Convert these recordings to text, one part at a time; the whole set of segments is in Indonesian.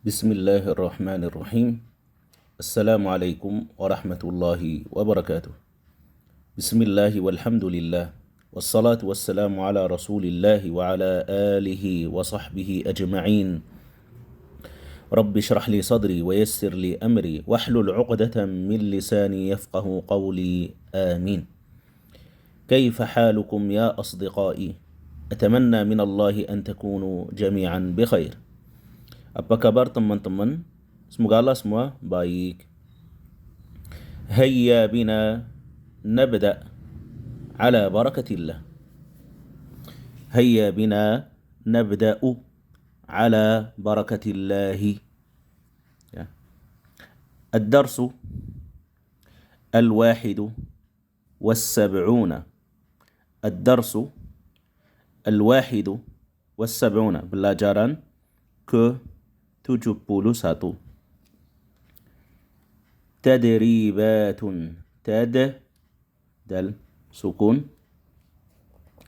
Bismillahirrahmanirrahim. Assalamualaikum warahmatullahi wabarakatuh. Bismillahi walhamdulillah. Wassalatu wassalamu ala rasulillahi wa ala alihi wa sahbihi ajma'in. Rabbi shrah li sadri wa yassir li amri wahlul 'uqdatan min lisani yafqahu qawli. Amin. كيف حالكم يا أصدقائي؟ أتمنى من الله أن تكونوا جميعا بخير. Apa kabar teman-teman? Semoga Allah semua baik. Hayya bina nabda ala barakatillah. Hayya bina nabda'u ala barakatillah. Ya. الدرس الواحد والسبعون. الدرس الواحد والسبعون. Pelajaran ke-71. Tadribatun. Dal sukun,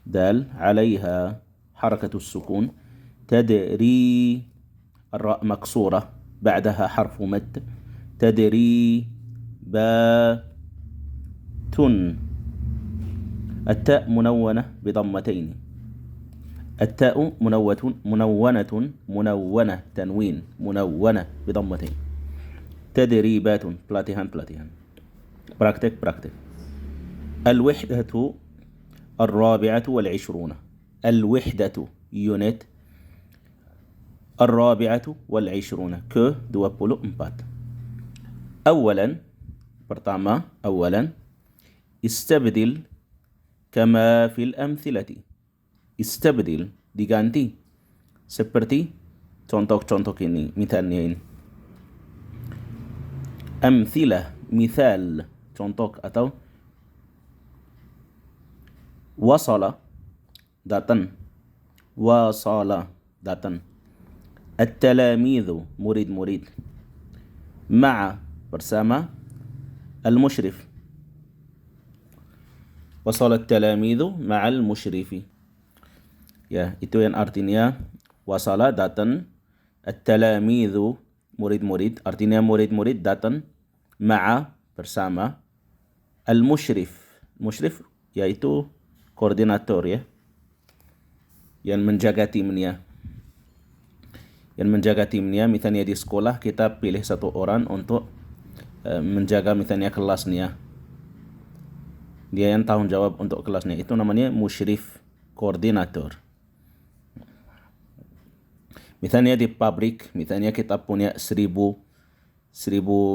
dal عليها حركة السكون. تدري الراء مكسورة بعدها حرف مد. تدريبات. التاء منونة بضمتين. التاء منونة تنوين منونة بضمتين. تدريبات pelatihan. praktek. الوحدة الرابعة والعشرون. الوحدة unit. الرابعة والعشرون ke-24. أولا استبدل كما في الأمثلة. Istabdil diganti seperti contoh-contoh ini, misalnya ini. Amthilah, misal, contoh atau wasala, datang. Wasala, datang. At-talamidhu, murid-murid. Ma'a, bersama. Al-mushrif. Wasala at-talamidhu ma'al mushrifi. Ya, itu yang artinya wasala, datang. At-talamidhu, murid-murid, artinya murid-murid datang. Ma'a, bersama. Al-mushrif, mushrif yaitu koordinator, ya, yang menjaga timnya. Misalnya di sekolah kita pilih satu orang untuk menjaga misalnya kelasnya. Dia yang tanggung jawab untuk kelasnya, itu namanya musyrif, koordinator. Misalnya di pabrik, misalnya kita punya 1000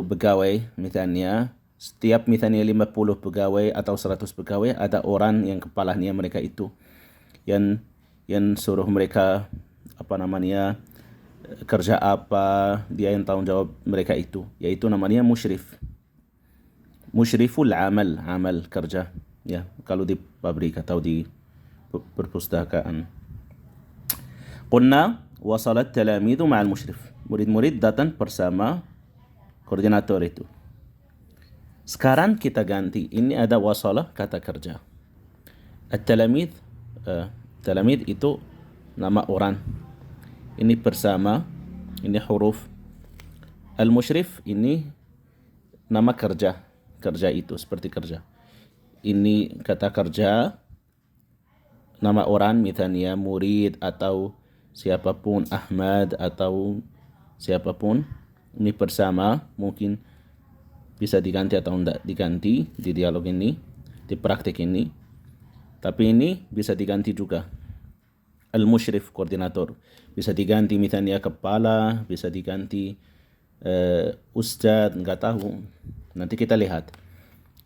pegawai, misalnya setiap misalnya 50 pegawai atau 100 pegawai ada orang yang kepalanya mereka itu yang suruh mereka kerja apa, dia yang tanggung jawab mereka itu, yaitu namanya musyrif. Musyriful amal kerja, ya, kalau di pabrik atau di perpustakaan. Qulna wasalat talamidhu ma'al musyrif. Murid-murid datang bersama koordinator itu. Sekarang kita ganti. Ini ada wasalah, kata kerja. At-talamid, talamid itu nama orang. Ini bersama, ini huruf. Al-musyrif ini nama kerja. Kerja itu seperti kerja. Ini kata kerja, nama orang misalnya murid atau siapapun, Ahmad atau siapapun. Ini bersama, mungkin bisa diganti atau tidak diganti di dialog ini, di praktik ini. Tapi ini bisa diganti juga. Al-musyrif, koordinator. Bisa diganti misalnya kepala, bisa diganti ustadz, nggak tahu. Nanti kita lihat.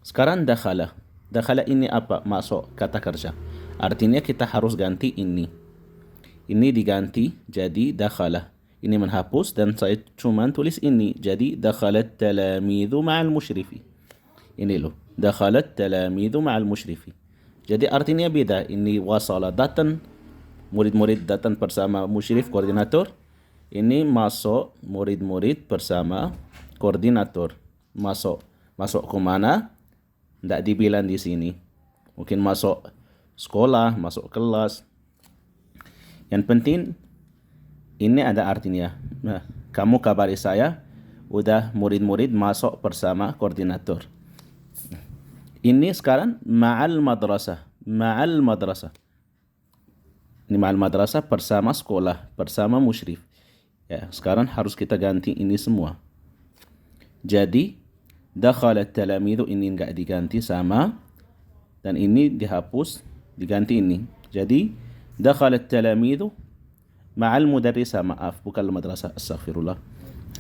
Sekarang dakhala. Dakhala ini apa? Masuk, kata kerja. Artinya kita harus ganti ini. Ini diganti jadi dakhala. Ini menghapus dan saya cuma tulis ini. Jadi dakhalat talamidhu ma'al musyrifi. Ini loh. Dakhalat talamidhu ma'al musyrifi. Jadi artinya beda. Ini wasala, datang. Murid-murid datang bersama musyrif, koordinator. Ini masuk murid-murid bersama koordinator. Masuk ke mana? Tidak dibilang di sini. Mungkin masuk sekolah, masuk kelas. Yang penting ini ada artinya. Nah, kamu kabari saya, udah murid-murid masuk bersama koordinator. Ini sekarang ma'al madrasah. Ma'al madrasah. Ini ma'al madrasah bersama sekolah, bersama musyrif. Ya, sekarang harus kita ganti ini semua. Jadi, dakhalat talamidu ini enggak diganti sama, dan ini dihapus, diganti ini. Jadi, dakhalat talamidu ma'al mudarrisah, maaf, bukan madrasah, astaghfirullah.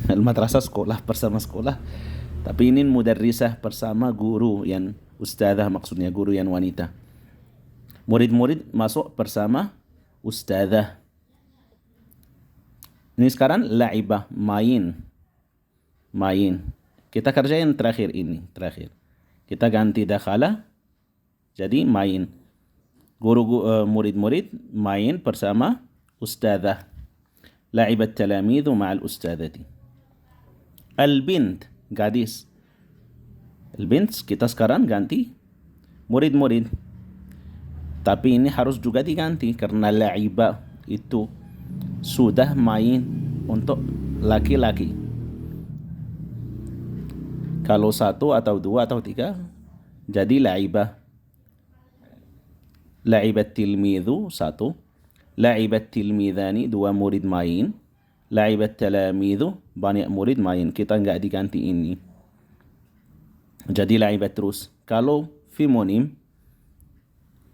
Madrasah sekolah bersama sekolah. Tapi ini mudarrisah bersama guru yang ustazah, maksudnya guru yang wanita. Murid-murid masuk bersama ustazah. Ini sekarang la'ibah, main. Main. Kita kerjain terakhir ini, terakhir. Kita ganti dakhala, jadi main. Murid-murid main bersama ustazah. La'ibat talamidhu ma'al ustazati. Al-bint, gadis. Al-bint kita sekarang ganti murid-murid. Tapi ini harus juga diganti karena la'ibah itu sudah main untuk laki-laki. Kalau satu atau dua atau tiga, jadi la'ibah. La'ibat tilmidhu, satu. La'ibat tilmidhani, dua murid main. La'ibat talamidhu, banyak murid main. Kita nggak diganti ini. Jadi la'ibat terus. Kalau femonim,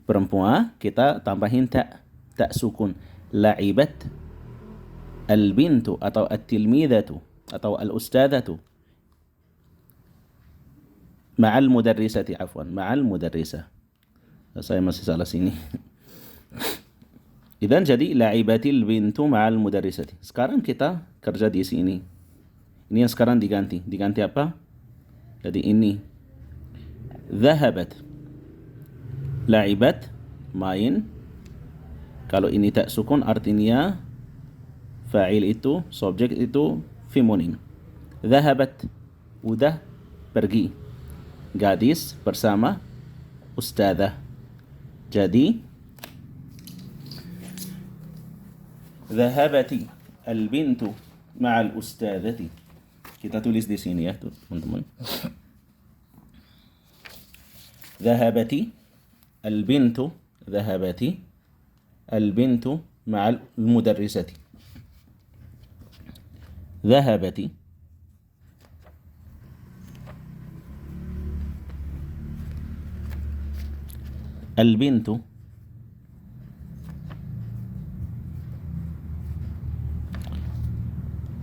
perempuan, kita tambahin tak. Tak sukun. La'ibat al-bintu atau at-tilmidhatu atau al-ustadhatu. Ma'al mudarrisati, afwan. Ma'al mudarrisah. Saya masih salah sini. Idan jadi la'ibatil bintu ma'al mudarrisati. Sekarang kita kerja di sini. Ini yang sekarang diganti. Diganti apa? Jadi ini. Dhahabat. La'ibat, main. Kalau ini tak sukun artinya fa'il itu, subjek itu femonim. Dhahabat, udah pergi. Gadis bersama ustazah. Jadi Dhahabati al-bintu ma'al ustadzati. Kita tulis di sini ya, teman-teman. Dhahabati al-bintu, dhahabati al-bintu ma'al mudarrisati. Dhahabati al-bintu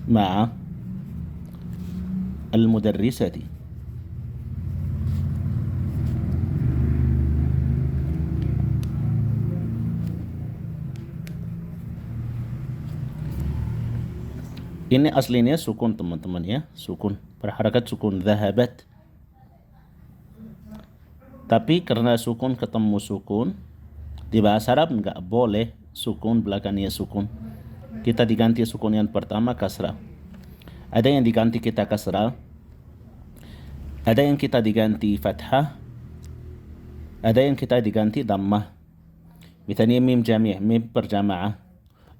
مع المدرسة. Ini aslinya sukun teman-teman ya, sukun. Berharakat sukun dhahabat. Tapi karena sukun ketemu sukun, di bahasa Arab nggak boleh sukun belakangnya sukun. Kita diganti sukun yang pertama kasrah. Ada yang diganti kita kasrah. Ada yang kita diganti fathah. Ada yang kita diganti dhammah. Misalnya mim jami', mim perjamaah.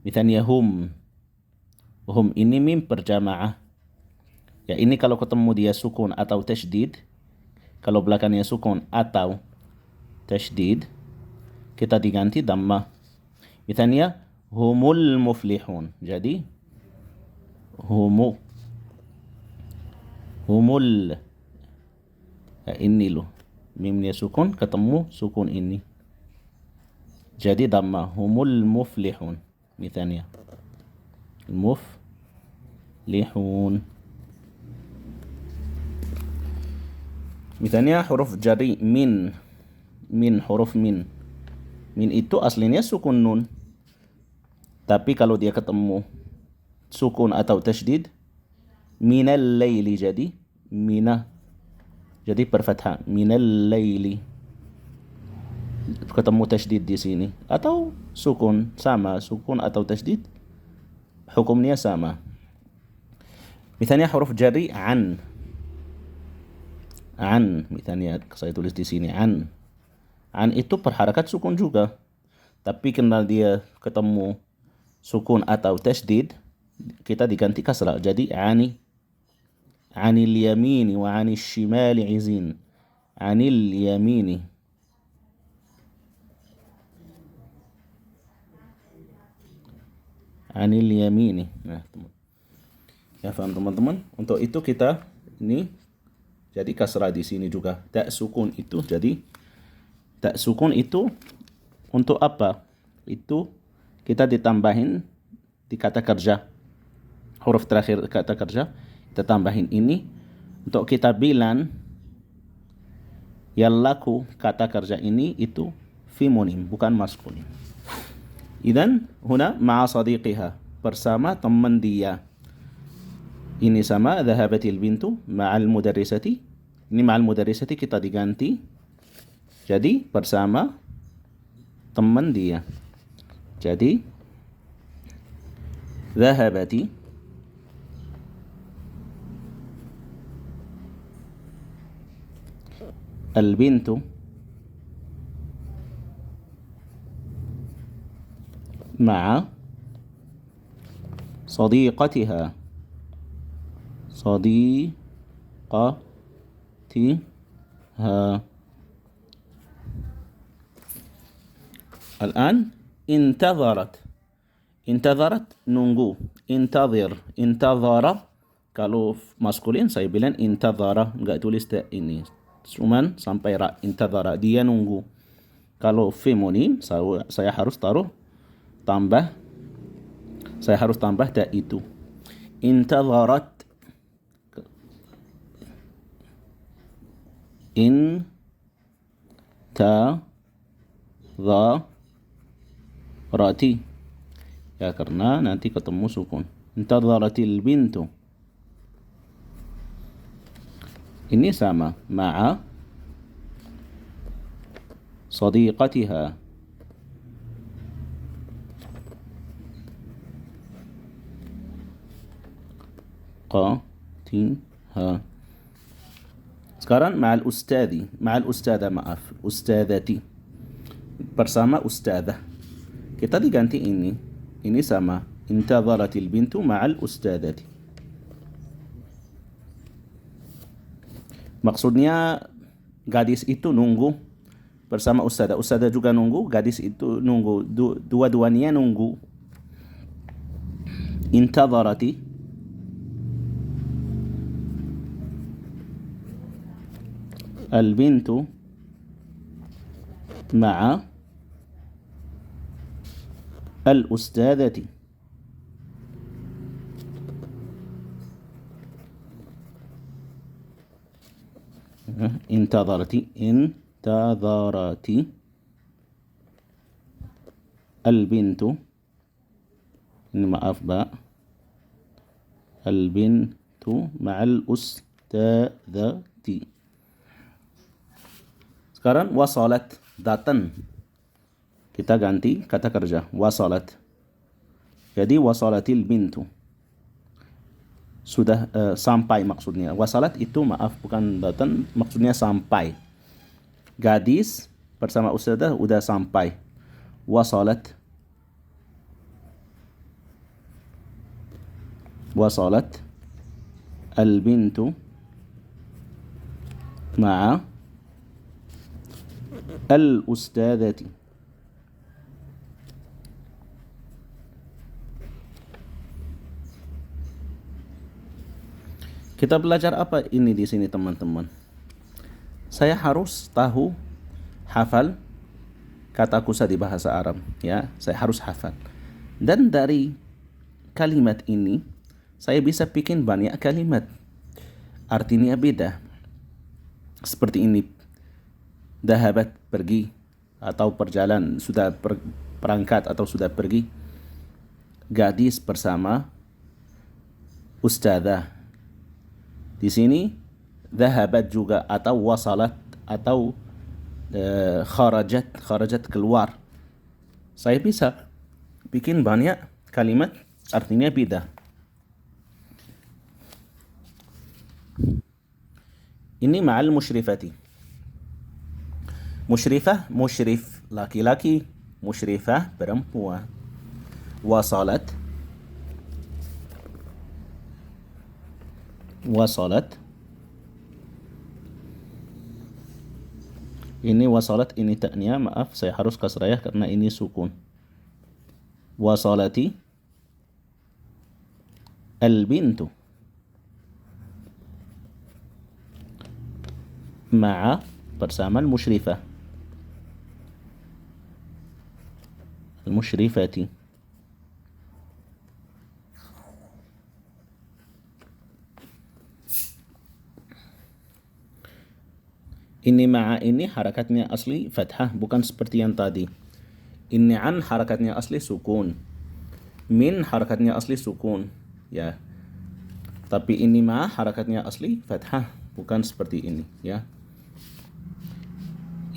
Misalnya hum. Hum ini mim perjamaah. Ya ini kalau ketemu dia sukun atau tasydid. Kalau belakangnya sukun atau tasydid, kita diganti dhammah. Misalnya humul muflihun. Jadi humul ya, ini loh mimnya sukun ketemu sukun ini jadi dhamma. Humul muflihun. Misalnya muflihun. Misalnya huruf jari min huruf min itu aslinya sukun nun. Tapi kalau dia ketemu sukun atau tasydid, minal laili jadi mina. Jadi berfathah minal laili. Ketemu tasydid di sini atau sukun sama, sukun atau tasydid hukumnya sama. Misalnya huruf jari an. Misalnya saya tulis di sini an. An itu berharakat sukun juga. Tapi karena dia ketemu sukun atau tasydid, kita diganti kasrah. Jadi anil yamini wa anil shimali izin. Anil yamini. Anil yamini. Nah, ya paham teman-teman? Untuk itu kita ini jadi kasrah di sini juga. Tak sukun itu jadi tak sukun itu untuk apa? Itu kita ditambahin di kata kerja. Huruf terakhir kata kerja kita tambahin ini untuk kita bilang yang laku kata kerja ini itu femonim bukan maskulin. Idan huna ma'a sadiqiha bersama teman dia. Ini sama dhahabatil bintu ma'al mudarrisati. Ini ma'al mudarrisati kita diganti jadi bersama teman dia. Jadi dhahabati al-bintu ma'a صديقتها الآن انتظرت nunggu انتظر kalau maskulin saya bilang intadhara enggak tulis tak ini cuman sampai ra intadhara dia nunggu. Kalau femonim saya harus tambah tak itu. Intadharat intadharati ya karena nanti ketemu sukun. Intadharatil bintu ini sama ma'a sadiqatiha qatiha. Sekarang ma'al ustadha maaf ustadhati bersama ustadzah kita diganti ini sama intadharatil bintu ma'al ustadhati. Maksudnya gadis itu nunggu bersama ustadzah. Ustadzah juga nunggu, gadis itu nunggu, dua-duanya nunggu. Intadharati al-bintu ma'a al-ustadzati. انتظرت البنت maaf ba البنت مع الأستاذة. Sekarang wasalat datang kita ganti kata kerja wasalat jadi wasalatil bintu sudah sampai maksudnya. Wasalat itu maaf bukan datang maksudnya sampai. Gadis bersama ustadzah udah sampai. Wasalat al-bintu ma'a al-ustadzati. Kita belajar apa ini di sini teman-teman? Saya harus tahu hafal kata kusa di bahasa Arab ya, saya harus hafal. Dan dari kalimat ini saya bisa bikin banyak kalimat. Artinya beda. Seperti ini. Dhahabat pergi atau perjalanan, sudah perangkat atau sudah pergi. Gadis bersama ustadzah. Di sini dhahabat juga atau wasalat atau kharajat keluar. Saya bisa bikin banyak kalimat artinya beda. Ini ma'al musyrifati. Musyrif laki-laki, musyrifah perempuan. Wasalat Wasalat. Ini wasalat, ini taknya. Maaf, saya harus kasrah ya karena ini sukun. Wasalati al-bintu ma'a bersama al-musyrifah. Al-musyrifati. Ini ma'a ini harakatnya asli fathah, bukan seperti yang tadi. Ini an harakatnya asli sukun. Min harakatnya asli sukun. Ya. Tapi ini ma'a harakatnya asli fathah, bukan seperti ini. Ya.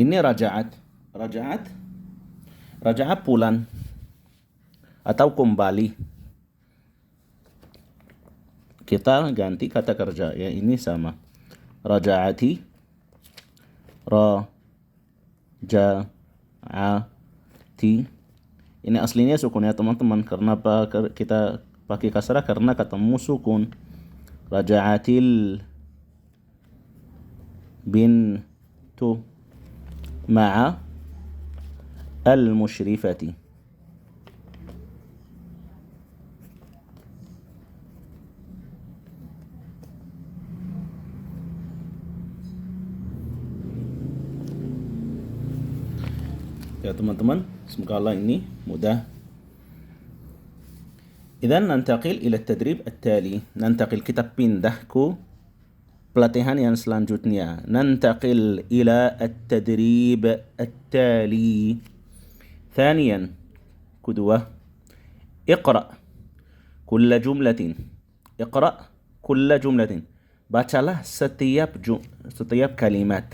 Ini raja'at. Raja'at. Raja'at pulang. Atau kembali. Kita ganti kata kerja. Ya, ini sama. Raja'ati. Raja'ati. Ini aslinya sukun ya teman-teman. Karena kita pakai kasrah karena ketemu sukun. Raja'atil bintu ma'a al-musyrifati. Ya teman-teman, semoga Allah ini mudah. Idzan nantaqil ila tadrib at-tali. Nantaqil, kita pindah ke pelatihan yang selanjutnya. Nantaqil ila at-tadrib at-tali. Thaniyan, kedua, iqra kulla jumlatin. Iqra kulla jumlatin. Bacalah setiap kalimat.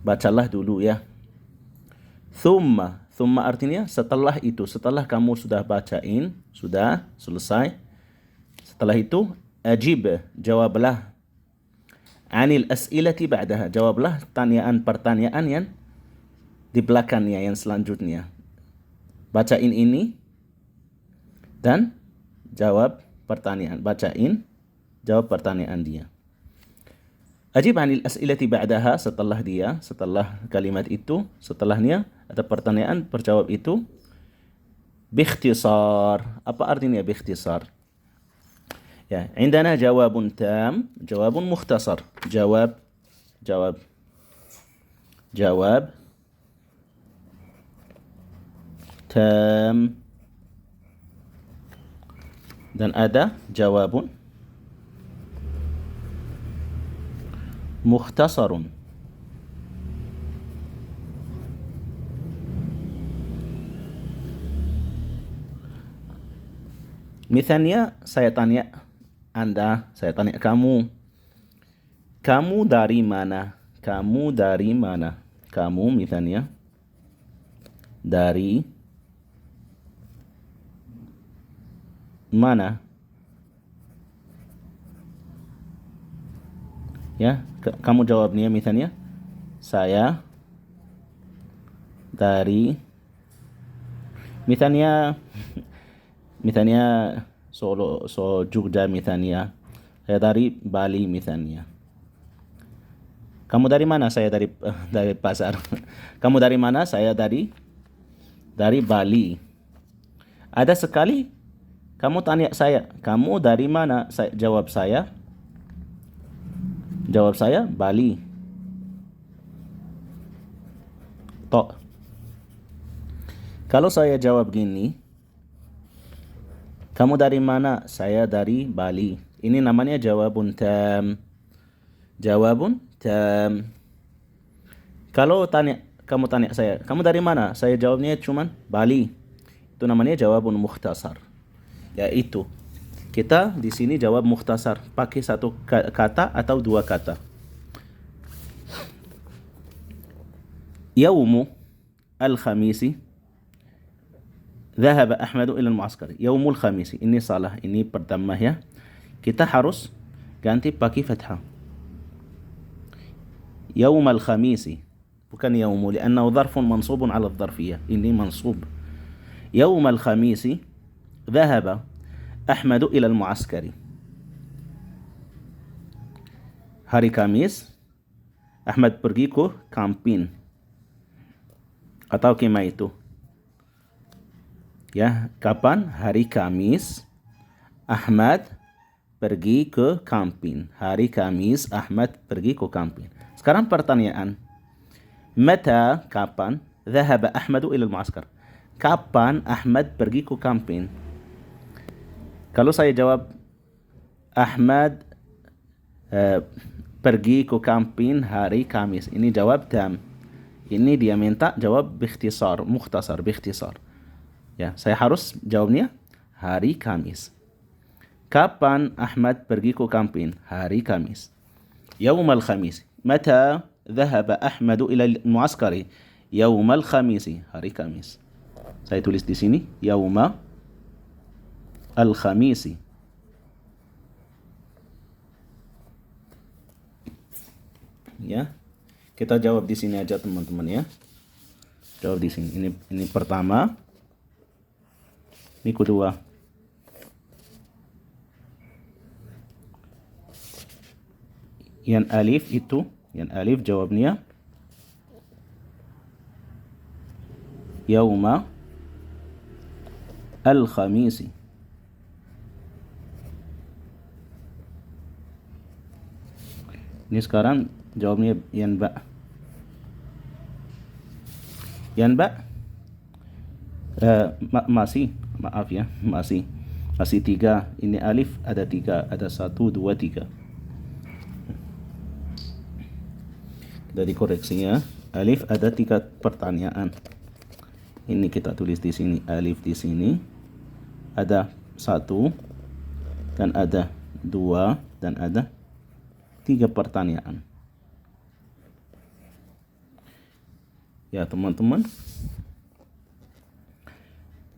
Bacalah dulu ya. Thumma artinya setelah itu, setelah kamu sudah bacain, sudah selesai. Setelah itu, ajib, jawablah. Anil as'ilati ba'daha, jawablah pertanyaan yang di belakangnya, yang selanjutnya. Bacain ini dan jawab pertanyaan. Bacain, jawab pertanyaan dia. Ajib anil as'ilati ba'daha, setelah kalimat itu, setelahnya ada pertanyaan, perjawab itu. Bikhtisar. Apa artinya bikhtisar? Ya, indana jawabun tam, jawabun mukhtasar. Jawab tam. Dan ada jawabun mukhtasarun. Misalnya saya tanya Anda, saya tanya kamu. Kamu dari mana? Kamu dari mana? Kamu misalnya dari mana? Ya, kamu jawabnya misalnya saya dari misalnya Solo, Jogja misalnya. Saya dari Bali misalnya. Kamu dari mana? Saya dari pasar. Kamu dari mana? Saya dari Bali. Ada sekali kamu tanya saya, kamu dari mana? Jawab saya Bali. Tok. Kalau saya jawab gini, kamu dari mana? Saya dari Bali. Ini namanya jawabun tam. Jawabun tam. Kalau kamu tanya saya, kamu dari mana? Saya jawabnya cuman Bali. Itu namanya jawabun mukhtasar. Yaitu kita di sini jawab mukhtasar, pakai satu kata atau dua kata. Yaumu al-khamisi dhahaba Ahmadu ila al-mu'askari. Yaumul khamisi. Ini salah, ini pertama ya. Kita harus ganti pakai fathah. Yaum al-khamisi. Bukan yaumu, liannahu dharfun mansubun ala dharfiyah. Ini mansub. Yaum al-khamisi dhahaba Ahmadu ila al-mu'askari. hari Kamis, Ahmad pergi ke kantin atau kemah itu. Ya, kapan? Hari Kamis, Ahmad pergi ke kantin. Hari Kamis, Ahmad pergi ke kantin. Sekarang pertanyaan. Mata, kapan? Dhahaba Ahmadu ila al-mu'askar. Kapan Ahmad pergi ke kantin? Kalau saya jawab, Ahmad pergi ke kantin hari Kamis. Ini jawab tam. Ini dia minta jawab bikhtisar, mukhtasar, bikhtisar. Ya, saya harus jawabnya hari Kamis. Kapan Ahmad pergi ke kantin? Hari Kamis. Yaum al-Khamis. Mata dhahaba Ahmadu ila al-mu'askari? Yaum al-Khamisi. Hari Kamis. Saya tulis di sini Yaum al-Khamisi. Ya. Kita jawab di sini aja teman-teman ya. Jawab di sini. Ini pertama. Ini kedua. Yang alif itu, yang alif jawabnya Yauma al-Khamisi. Ini sekarang jawabnya yang ba. Yang ba masih, maaf ya, masih 3. Ini alif ada 3, ada 1, 2, 3. Kita dikoreksi ya. Alif ada 3 pertanyaan. Ini kita tulis di sini alif di sini. Ada 1 dan ada 2 dan ada 3 pertanyaan. Ya teman-teman.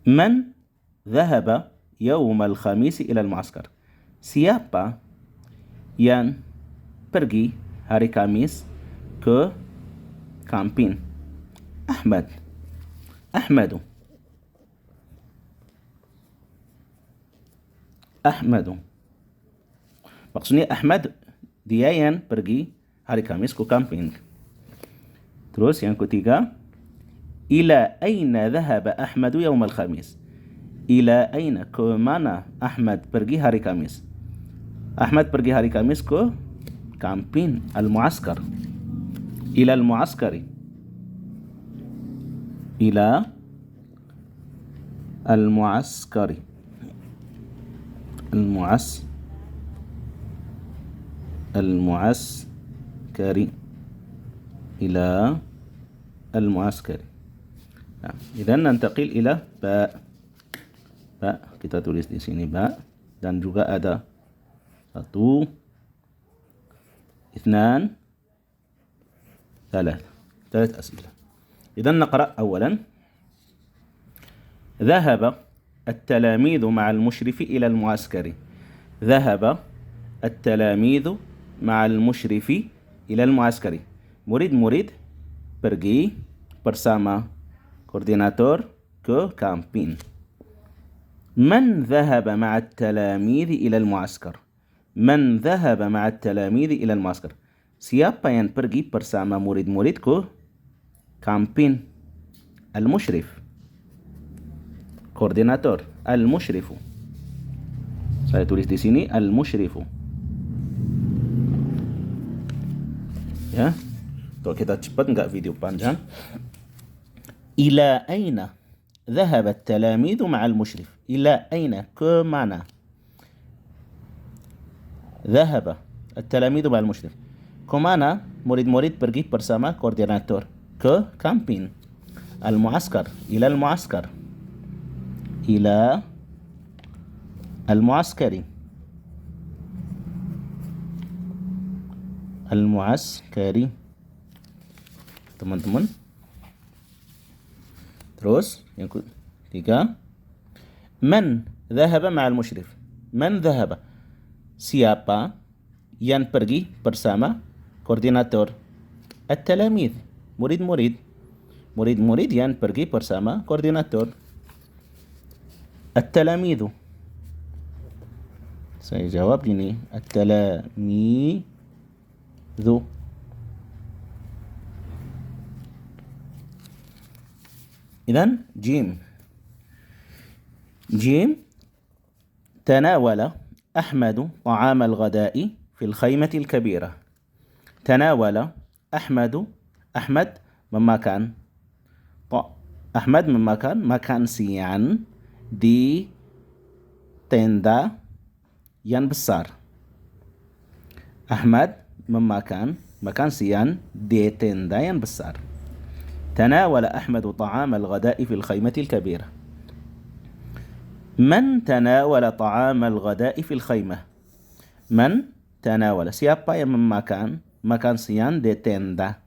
Man dhahaba yawm al-khamis ila al-mu'askar? Siapa yang pergi hari Kamis ke kantin? Ahmad. Ahmadu. Ahmadu. Maksudnya Ahmad dia yang pergi hari Kamis ke kantin. Terus yang ketiga, ila aina dhahaba Ahmadu yawm al-khamis? Ila aina, ke mana Ahmad pergi hari Kamis? Ahmad pergi hari Kamis ke kantin al-mu'askar. Ila al-mu'askari. Ila al-mu'askari. Al-mu'askari. Ila al-mu'askari. Nah, idan nantaqil ila ba. Ba, kita tulis di sini ba, dan juga ada 1 2 3 3 أسئلة. إذن نقرأ أولا. ذهب التلاميذ مع المشرف إلى المعسكر. ذهب التلاميذ مع المشرف إلى المعسكر. Murid-murid pergi bersama koordinator ke kantin. من ذهب مع التلاميذ إلى المعسكر؟ من ذهب مع التلاميذ إلى المعسكر؟ Siapa yang pergi bersama murid-murid ke kantin? Al-musyrif. Koordinator. Al-musyrifu. Saya tulis di sini al-musyrifu. Ya. Kalau kita cepat enggak video panjang. Ila aina ذهب التلاميذ مع المشرف؟ إلى أين؟ كمانا؟ ذهب التلاميذ مع المشرف. Kemana murid-murid pergi bersama koordinator? Ke kantin. Al-mu'askar. Ila al-mu'askar. Ila al-mu'askari. Al-mu'askari. Teman-teman. Terus yang ketiga, man dhahaba ma'al musyrif? Man dhahaba? Siapa yang pergi bersama koordinator? At-talamid. Murid-murid. Murid-murid yang pergi bersama koordinator. At-talamidu. Saya jawab ini. At-talamidu. ذو. إذن جيم. جيم: تناول أحمد طعام الغداء في الخيمة الكبيرة. تناول أحمد مما كان makan siang di tenda yang besar. Ahmad makan siang di tenda yang besar. تناول أحمد طعام الغداء في الخيمة الكبيرة. من تناول طعام الغداء في الخيمة؟ من تناول, siapa yang makan siang di tenda?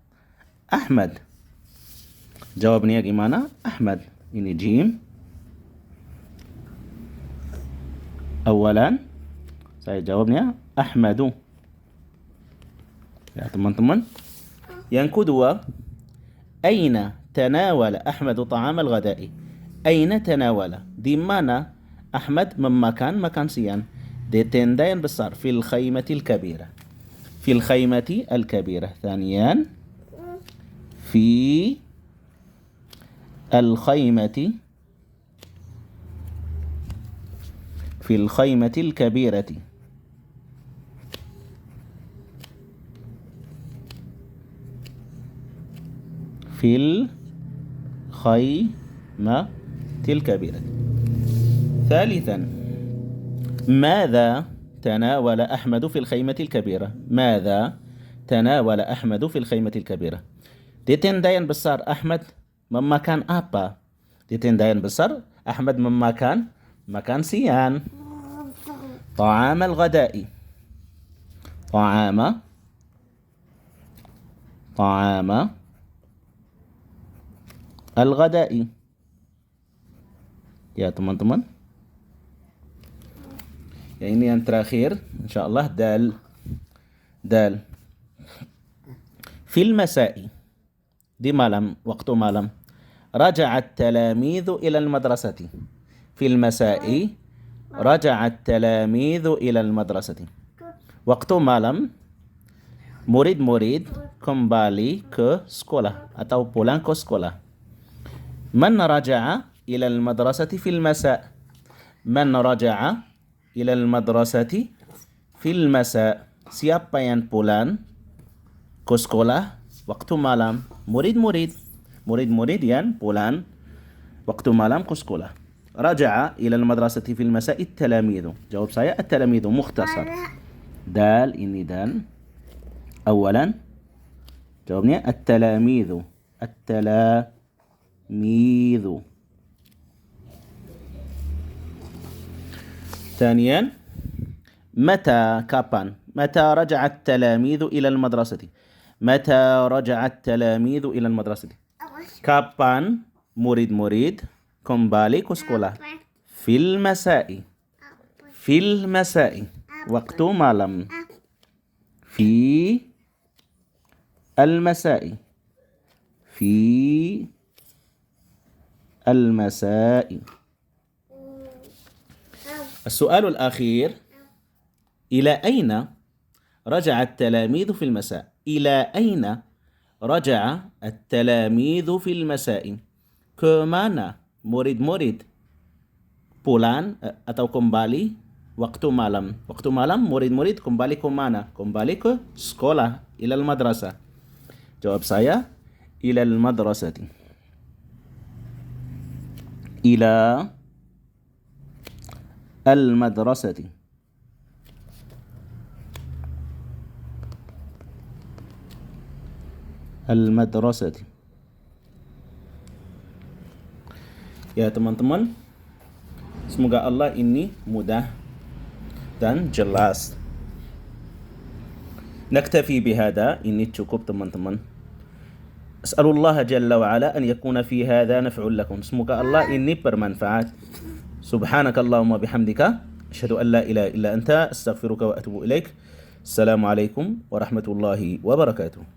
Ahmad. Jawabnya gimana? Ahmad. Ini jim. Awalan, saya jawabnya Ahmadu. Ya teman-teman. Yang kedua, أين تناول أحمد طعام الغداء؟ أين تناول? di mana Ahmad makan siang? Di tenda yang besar. في الخيمة الكبيرة. في الخيمة الكبيرة. ثانيا في الخيمة الكبيرة. في الخيمة الكبيرة. ثالثا، ماذا تناول أحمد في الخيمة الكبيرة؟ ماذا تناول أحمد في الخيمة الكبيرة؟ Di tenda yang besar Ahmad memakan apa? Di tenda yang besar Ahmad makan siang. طعام الغداء. طعام الغداء. Ya teman-teman. Ya ini yang terakhir insyaallah dal. Fil masai. Di malam, waktu malam. رجع التلاميذ إلى المدرسة. في المساء رجع التلاميذ إلى المدرسة. Waktu malam, murid-murid kembali ke sekolah atau pulang ke sekolah. من رجع إلى المدرسة في المساء. من رجع إلى المدرسة في المساء. Siapa yang pulang ke sekolah waktu malam? Murid-murid yang pulang waktu malam ke sekolah. رجع إلى المدرسة في المساء التلاميذ. جواب saya التلاميذ مختصر. دال ini دال. أولا جوابnya التلاميذ. ثانيا متى kapan. متى رجع التلاميذ إلى المدرسة. متى رجع التلاميذ إلى المدرسة. Kapan murid-murid kembali ke sekolah? Fil masai. Fil masai. Waktu malam. Fi al-masai. Fi المساء. السؤال الأخير: إلى أين رجع التلاميذ في المساء؟ إلى أين رجع التلاميذ في المساء؟ Kemana murid-murid pulang atau kembali waktu malam? Waktu malam murid-murid kembali ke mana? Kembali ke sekolah. إلى المدرسة. Jawab saya إلى المدرسة. إلى المدرسة. المدرسة. Ya teman-teman, semoga Allah ini mudah dan jelas. نكتفي بهذا. Ini cukup teman-teman. أسأل الله جل وعلا أن يكون في هذا نفع لكم. Semoga Allah ini bermanfaat. سبحانك اللهم وبحمدك أشهد أن لا إله إلا أنت أستغفرك وأتوب إليك. السلام عليكم ورحمة الله وبركاته.